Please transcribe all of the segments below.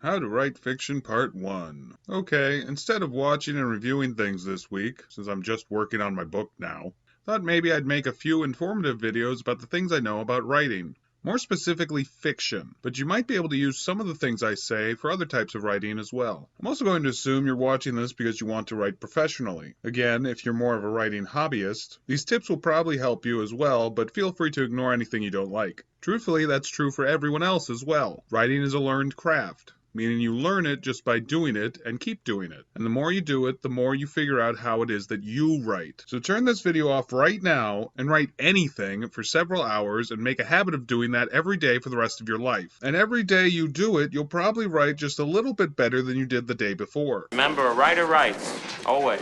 How to Write Fiction Part 1. Okay, instead of watching and reviewing things this week, since I'm just working on my book now, thought maybe I'd make a few informative videos about the things I know about writing. More specifically, fiction, but you might be able to use some of the things I say for other types of writing as well. I'm also going to assume you're watching this because you want to write professionally. Again, if you're more of a writing hobbyist, these tips will probably help you as well, but feel free to ignore anything you don't like. Truthfully, that's true for everyone else as well. Writing is a learned craft, meaning you learn it just by doing it and keep doing it. And the more you do it, the more you figure out how it is that you write. So turn this video off right now and write anything for several hours and make a habit of doing that every day for the rest of your life. And every day you do it, you'll probably write just a little bit better than you did the day before. Remember, a writer writes, always.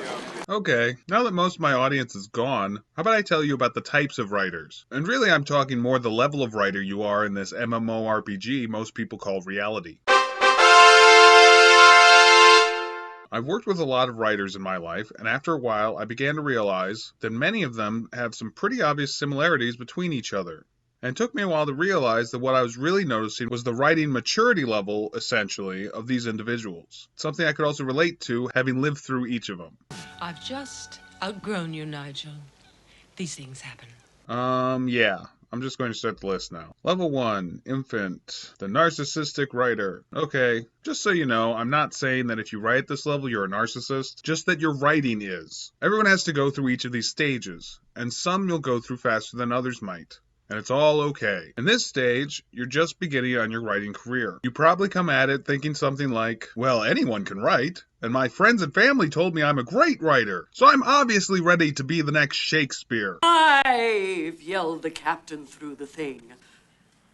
Okay, now that most of my audience is gone, how about I tell you about the types of writers? And really I'm talking more the level of writer you are in this MMORPG most people call reality. I've worked with a lot of writers in my life, and after a while I began to realize that many of them have some pretty obvious similarities between each other. And it took me a while to realize that what I was really noticing was the writing maturity level, essentially, of these individuals. Something I could also relate to, having lived through each of them. I've just outgrown you, Nigel. These things happen. Yeah. I'm just going to start the list now. Level 1, Infant, the narcissistic writer. Okay, just so you know, I'm not saying that if you write at this level you're a narcissist, just that your writing is. Everyone has to go through each of these stages, and some you'll go through faster than others might. And it's all okay. In this stage, you're just beginning on your writing career. You probably come at it thinking something like, well, anyone can write, and my friends and family told me I'm a great writer, so I'm obviously ready to be the next Shakespeare. Dive, yelled the captain through the thing.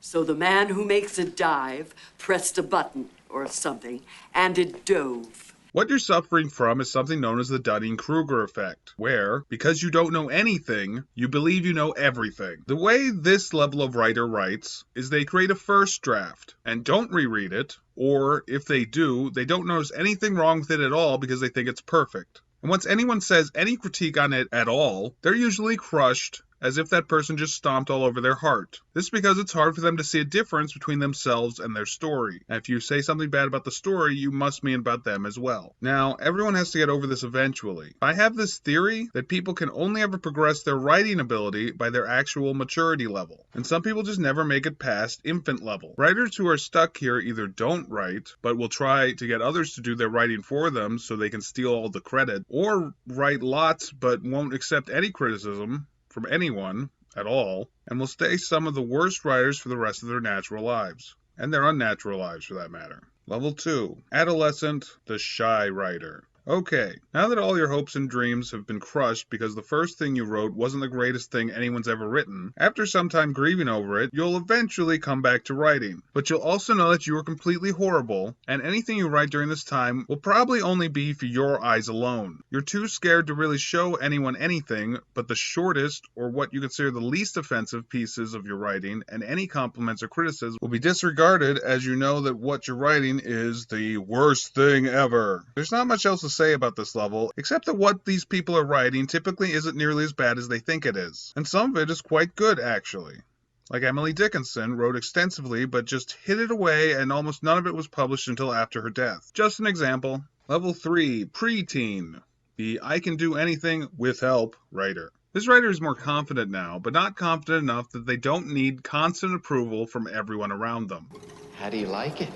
So the man who makes a dive pressed a button or something, and it dove. What you're suffering from is something known as the Dudding-Kruger effect, where, because you don't know anything, you believe you know everything. The way this level of writer writes is they create a first draft, and don't reread it, or, if they do, they don't notice anything wrong with it at all because they think it's perfect. And once anyone says any critique on it at all, they're usually crushed, as if that person just stomped all over their heart. This is because it's hard for them to see a difference between themselves and their story. And if you say something bad about the story, you must mean about them as well. Now, everyone has to get over this eventually. I have this theory that people can only ever progress their writing ability by their actual maturity level. And some people just never make it past infant level. Writers who are stuck here either don't write, but will try to get others to do their writing for them so they can steal all the credit, or write lots but won't accept any criticism from anyone at all, and will stay some of the worst writers for the rest of their natural lives, and their unnatural lives for that matter. Level 2, Adolescent, the shy writer. Okay, now that all your hopes and dreams have been crushed because the first thing you wrote wasn't the greatest thing anyone's ever written, after some time grieving over it, you'll eventually come back to writing. But you'll also know that you were completely horrible, and anything you write during this time will probably only be for your eyes alone. You're too scared to really show anyone anything but the shortest, or what you consider the least offensive pieces of your writing, and any compliments or criticism will be disregarded as you know that what you're writing is the worst thing ever. There's not much else to say about this level, except that what these people are writing typically isn't nearly as bad as they think it is. And some of it is quite good, actually. Like Emily Dickinson wrote extensively, but just hid it away, and almost none of it was published until after her death. Just an example. Level 3, Preteen, the I can do anything with help writer. This writer is more confident now, but not confident enough that they don't need constant approval from everyone around them. How do you like it?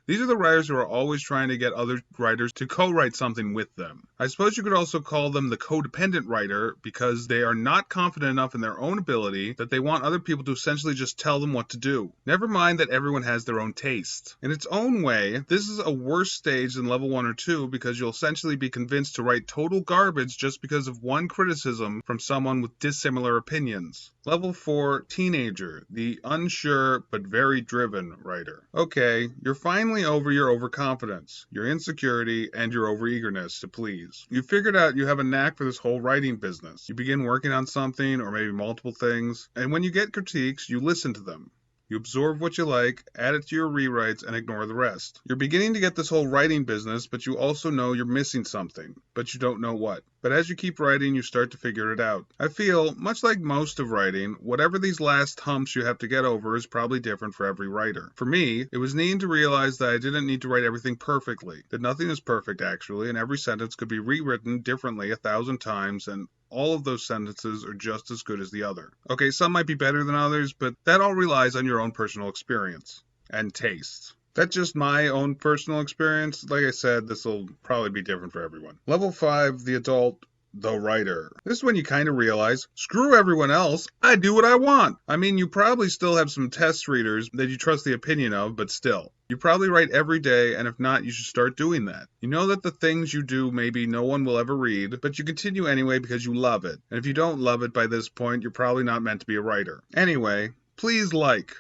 These are the writers who are always trying to get other writers to co-write something with them. I suppose you could also call them the codependent writer because they are not confident enough in their own ability that they want other people to essentially just tell them what to do. Never mind that everyone has their own taste. In its own way, this is a worse stage than level 1 or 2 because you'll essentially be convinced to write total garbage just because of one criticism from someone with dissimilar opinions. Level 4, Teenager, the unsure but very driven writer. Okay, you're finally over your overconfidence, your insecurity, and your overeagerness to please. You figured out you have a knack for this whole writing business. You begin working on something, or maybe multiple things, and when you get critiques, you listen to them. You absorb what you like, add it to your rewrites, and ignore the rest. You're beginning to get this whole writing business, but you also know you're missing something, but you don't know what. but as you keep writing, you start to figure it out. I feel, much like most of writing, whatever these last humps you have to get over is probably different for every writer. For me, it was neat to realize that I didn't need to write everything perfectly, that nothing is perfect actually, and every sentence could be rewritten differently 1,000 times, and all of those sentences are just as good as the other. Okay, some might be better than others, but that all relies on your own personal experience and taste. That's just my own personal experience. Like I said, this will probably be different for everyone. Level 5, the adult, the writer. This is when you kind of realize, screw everyone else, I do what I want. I mean, you probably still have some test readers that you trust the opinion of, but still. You probably write every day, and if not, you should start doing that. You know that the things you do maybe no one will ever read, but you continue anyway because you love it. And if you don't love it by this point, you're probably not meant to be a writer. Anyway, please like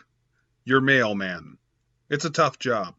your mailman. It's a tough job.